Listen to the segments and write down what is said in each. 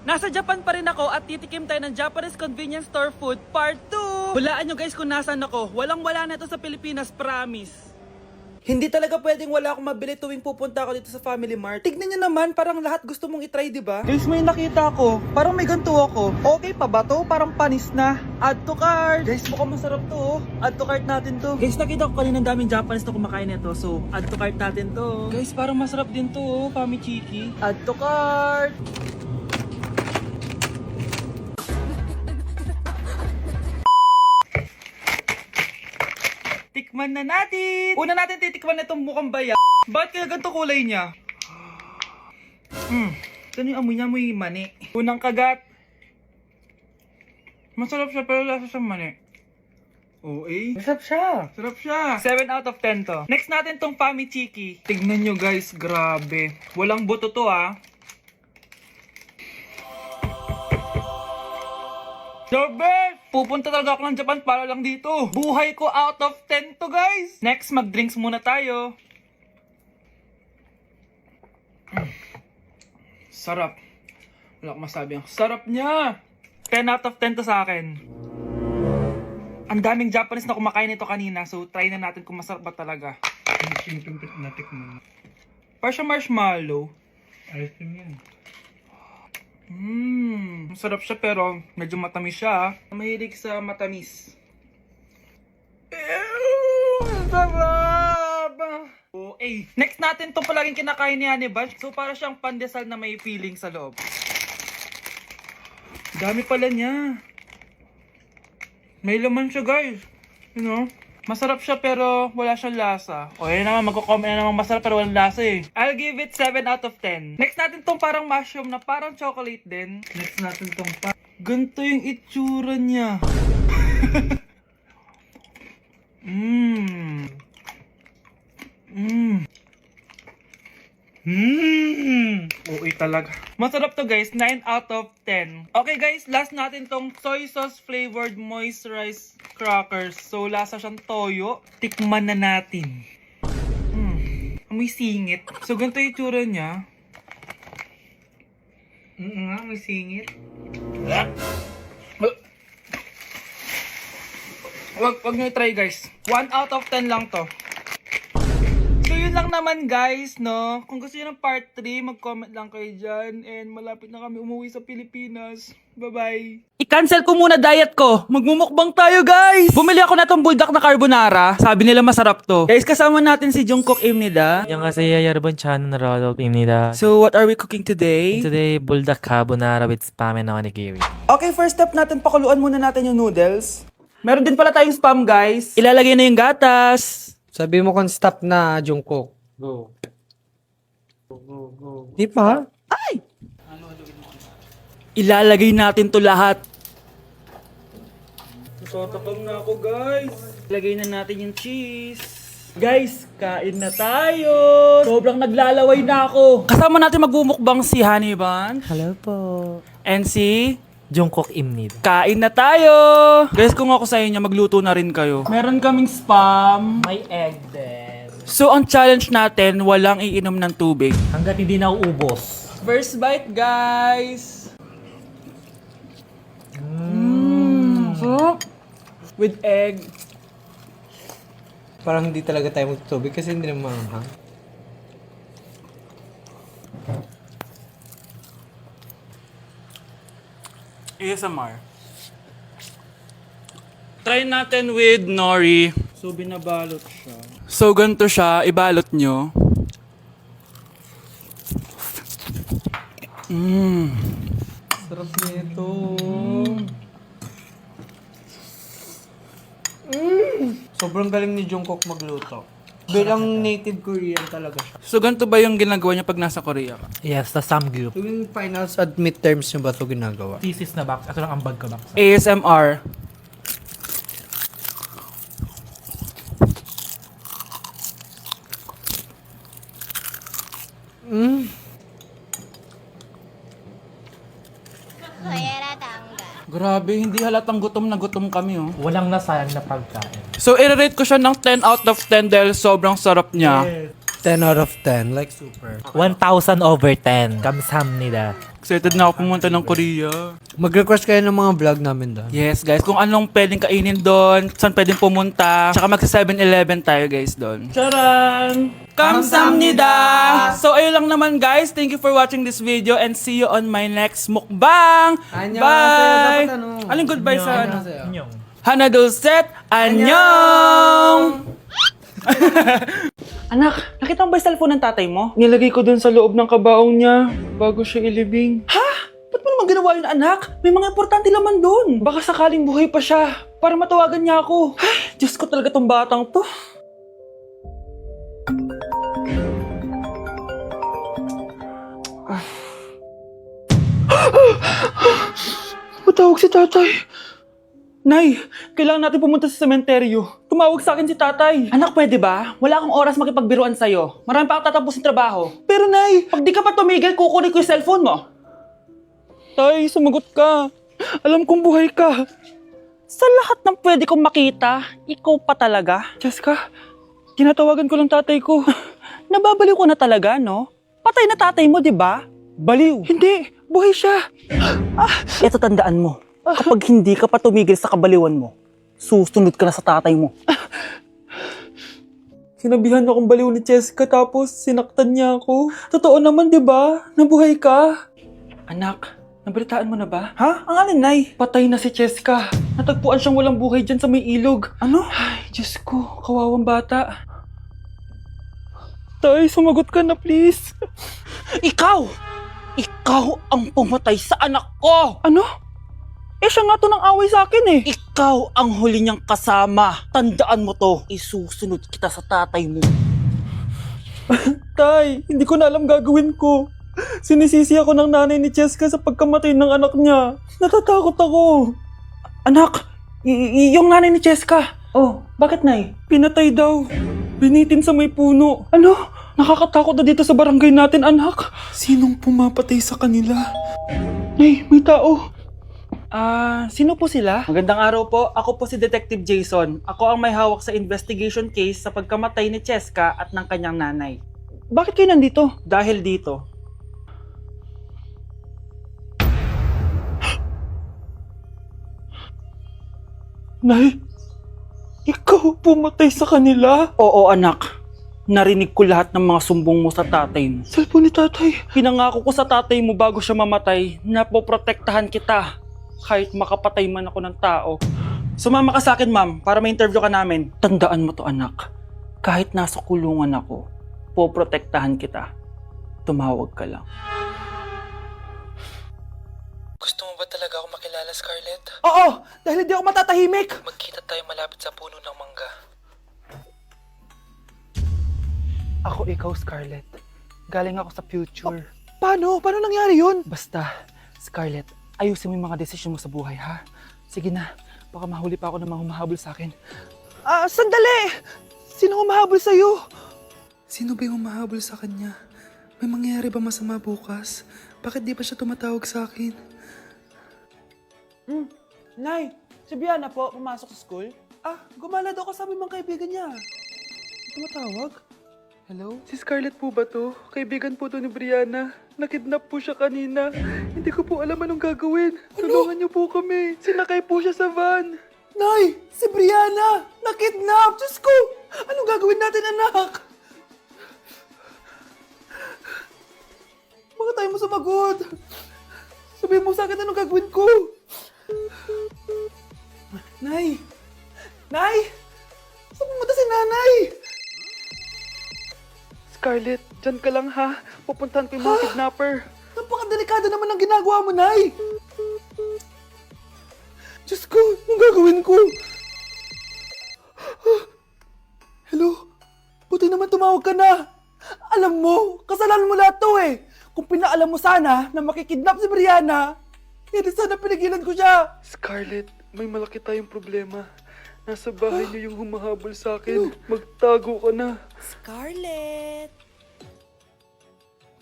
Nasa Japan pa rin ako at titikim tayo ng Japanese convenience store food part 2. Hulaan nyo guys kung nasan ako. Walang-wala na ito sa Pilipinas, promise. Hindi talaga pwedeng wala akong mabili tuwing pupunta ako dito sa Family Mart. Tignan nyo naman, parang lahat gusto mong itry, di ba? Guys, may nakita ko. Parang may ganito ako. Okay pa ba to? Parang panis na. Add to cart. Guys, mukhang masarap to. Oh. Add to cart natin to. Guys, nakita ko kanina daming Japanese na kumakain nito. So, add to cart natin to. Guys, parang masarap din to. Oh. Pamichiki. Add to cart. Tikman na natin! Una natin titikman na itong mukhang baya. Bakit kaya ganito kulay niya? Ito yung amoy niya, amoy mani. Unang kagat. Masarap siya pero lasa sa mani. Oo eh. Masarap siya. Sarap siya. 7 out of 10 to. Next natin tong Pamichiki. Tignan nyo guys, grabe. Walang buto to ah. The best! Pupunta talaga ako ng Japan para lang dito. Buhay ko out of 10 to guys. Next, mag-drinks muna tayo. Sarap. Wala akong masabi. Ang sarap niya. 10 out of 10 to sa akin. Ang daming Japanese na kumakain nito kanina. So, try na natin kung masarap ba talaga. Parang siya marshmallow. Ayos din yan. Masarap siya pero medyo matamis siya. Mahilig sa matamis. Sarap! Okay. Next natin itong palaging kinakain ni Honey Bunch. So para siyang pandesal na may feeling sa loob. Dami pala niya. May laman siya guys. You know? Masarap siya pero wala siyang lasa. O yun naman, magko-comment na naman masarap pero walang lasa eh. I'll give it 7 out of 10. Next natin tong parang mushroom na parang chocolate din. Next natin tong ganito yung itsura niya. Okay talaga. Masarap to guys, 9 out of 10. Okay guys, last natin tong soy sauce flavored moisturized crackers. So lasa siyang toyo. Tikman na natin. Amoy singit. So ganito yung itsura niya. May singit. Wag nyo try guys. 1 out of 10 lang to. So yun lang naman guys, no? Kung gusto nyo ng part 3, mag-comment lang kayo dyan. And malapit na kami umuwi sa Pilipinas. Bye-bye. I-cancel ko muna diet ko. Magmumukbang tayo guys. Bumili ako na tong buldak na carbonara. Sabi nila masarap to. Guys, kasama natin si Jungkook 입니다. 안녕하세요 여러분, 저는 로드입니다. So what are we cooking today? Today, buldak carbonara with spam and onigiri. Okay, first step natin, pakuluan muna natin yung noodles. Meron din pala tayong spam guys. Ilalagay na yung gatas. Sabi mo kung stop na, Jungkook. Go. Go. Di pa? Ay! Ilalagay natin to lahat. Tatakam na ako guys. Ilagay na natin yung cheese. Guys, kain na tayo. Sobrang naglalaway na ako. Kasama natin magbumukbang si Honey Bunch. Hello po. And si Jungkook입니다. kain na tayo. Guys, kung ako sa inyo, magluto na rin kayo. Meron kaming spam. May egg din. So, ang challenge natin, walang iinom ng tubig. Hanggat hindi na uubos. First bite, guys. Sarap. With egg. Parang hindi talaga tayo magtutubig kasi hindi naman maanghang. ASMR. Try natin with nori. So, binabalot siya. So, ganito siya. Ibalot nyo. Sarap nito. Sobrang galing ni Jungkook magluto. Bilang native Korean talaga siya. So, ganito ba yung ginagawa niya pag nasa Korea ka? Yes, the samgyup. Tuwing finals at midterms nyo ba ito ginagawa? Thesis na box. Ito lang ang bag ko box. ASMR. Grabe, hindi halatang gutom na gutom kami oh. Walang nasayang na pagkain. So, i-rate ko siya ng 10 out of 10 dahil sobrang sarap niya. 10 out of 10. Like super. 1,000/10. 감사합니다. Excited na ako pumunta ng Korea. Mag-request kayo ng mga vlog namin doon. Yes guys, kung anong pwedeng kainin doon, saan pwedeng pumunta, tsaka mag 7-Eleven tayo guys doon. Charan! Kamsamnida! So ayun lang naman guys, thank you for watching this video and see you on my next mukbang! Annyeonghaseyo. Bye! Dapat ano? Aling goodbye sa ano? 안녕. Hana Dulcet! Annyeong! Anak, nakita mo ba yung cellphone ng tatay mo? Nilagay ko dun sa loob ng kabaong niya bago siya ilibing. Ha? Ba't mo naman ginawa yun, anak? May mga importante laman dun. Baka sakaling buhay pa siya para matawagan niya ako. Ay, Diyos ko talaga tong batang to. Matawag si tatay. Nay, kailangan natin pumunta sa sementeryo. Tumawag sa akin si tatay. Anak, pwede ba? Wala akong oras makipagbiruan sa'yo. Marami pa akong tatapusin trabaho. Pero Nay, pag di ka pa tumigil, kukunin ko yung cellphone mo. Tay, sumagot ka. Alam kong buhay ka. Sa lahat ng pwede kong makita, ikaw pa talaga. Jessica, tinatawagan ko lang tatay ko. Nababaliw ko na talaga, no? Patay na tatay mo, di ba? Baliw. Hindi, buhay siya. Ito tandaan mo. Kapag hindi ka pa tumigil sa kabaliwan mo, susunod ka na sa tatay mo. Sinabihan akong baliw ni Jessica tapos sinaktan niya ako. Totoo naman, di ba? Nabuhay ka. Anak, nabalitaan mo na ba? Ha? Ang alin, Nay? Patay na si Jessica. Natagpuan siyang walang buhay dyan sa may ilog. Ano? Ay, Diyos ko, kawawang bata. Tay, sumagot ka na please. Ikaw! Ikaw ang pumatay sa anak ko! Ano? Eh siya nga to ng away sa akin eh. Ikaw ang huli niyang kasama. Tandaan mo to. Isusunod kita sa tatay mo. Tay, hindi ko na alam gagawin ko. Sinisisi ako ng nanay ni Jessica sa pagkamatay ng anak niya. Natatakot ako. Anak, yung nanay ni Jessica. Oh, bakit Nay? Pinatay daw. Binitin sa may puno. Ano? Nakakatakot na dito sa barangay natin, anak. Sinong pumapatay sa kanila? Nay, may tao. Sino po sila? Magandang araw po. Ako po si Detective Jason. Ako ang may hawak sa investigation case sa pagkamatay ni Cheska at ng kanyang nanay. Bakit kayo nandito? Dahil dito. Nay, ikaw pumatay sa kanila? Oo, anak. Narinig ko lahat ng mga sumbong mo sa tatay mo. Cellphone ni tatay. Pinangako ko sa tatay mo bago siya mamatay na poprotektahan kita. Kahit makapatay man ako ng tao. Sumama ka sa akin, ma'am, para ma-interview ka namin. Tandaan mo to, anak. Kahit nasa kulungan ako, poprotektahan kita. Tumawag ka lang. Gusto mo ba talaga ako makilala, Scarlett? Oo! Dahil hindi ako matatahimik! Magkita tayo malapit sa puno ng mangga. Ako ikaw, Scarlett. Galing ako sa future. Paano? Paano nangyari yun? Basta, Scarlett, ayusin mo yung mga desisyon mo sa buhay, ha? Sige na, baka mahuli pa ako ng mga humahabol sa akin. Sandali! Sino humahabol sa'yo? Sino ba yung humahabol sa kanya? May mangyayari ba masama bukas? Bakit di pa siya tumatawag sa akin? Nay, si Biana po, pumasok sa school. Gumala daw kasama yung mga kaibigan niya. Tumatawag? Hello? Si Scarlett po ba to? Kaibigan po to ni Brianna. Nakidnap po siya kanina. Hindi ko po alam anong gagawin. Tulungan niyo po kami. Sinakay po siya sa van. Nay! Si Brianna! Nakidnap! Diyos ko! Anong gagawin natin, anak? Bakit tayo mo sumagot? Sabihin mo sa akin anong gagawin ko? Nay! Nay! Saan pumunta si nanay? Scarlett, dyan ka lang ha. Pupuntahan ko yung mga kidnapper. Napakadelikado naman ang ginagawa mo, Nay! Diyos ko, anong gagawin ko? Hello? Buti naman tumawag ka na. Alam mo, kasalanan mo lahat to eh. Kung pinaalam mo sana na makikidnap si Brianna, hindi sana pinigilan ko siya. Scarlett, may malaki tayong problema. Nasa bahay niyo yung humahabol sa akin. Magtago ka na. Scarlett!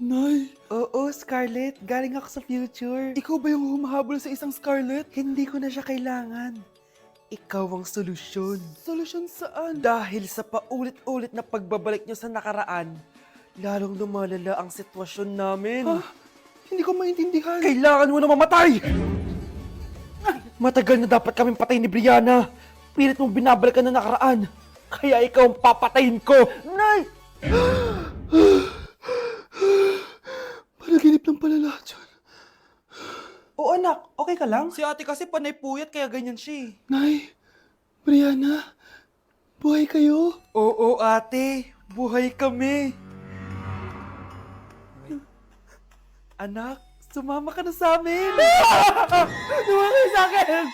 Nay, Oo, Scarlett. Galing ako sa future. ikaw ba yung humahabol sa isang Scarlett? Hindi ko na siya kailangan. ikaw ang solusyon. Solusyon saan? Dahil sa paulit-ulit na pagbabalik nyo sa nakaraan, lalong lumalala ang sitwasyon namin. Hindi ko maintindihan. Kailangan mo na mamatay! Matagal na dapat kaming patay ni Brianna. Pilit mong binabalikan na nakaraan. Kaya ikaw ang papatayin ko. Nay! Panaginip lang pala lahat yun. O anak, okay ka lang? Si ate kasi panay puyat kaya ganyan siya eh. Nay, Brianna, buhay kayo? Oo ate, buhay kami. Anak, sumama ka na sa amin. Sumama kayo sa akin.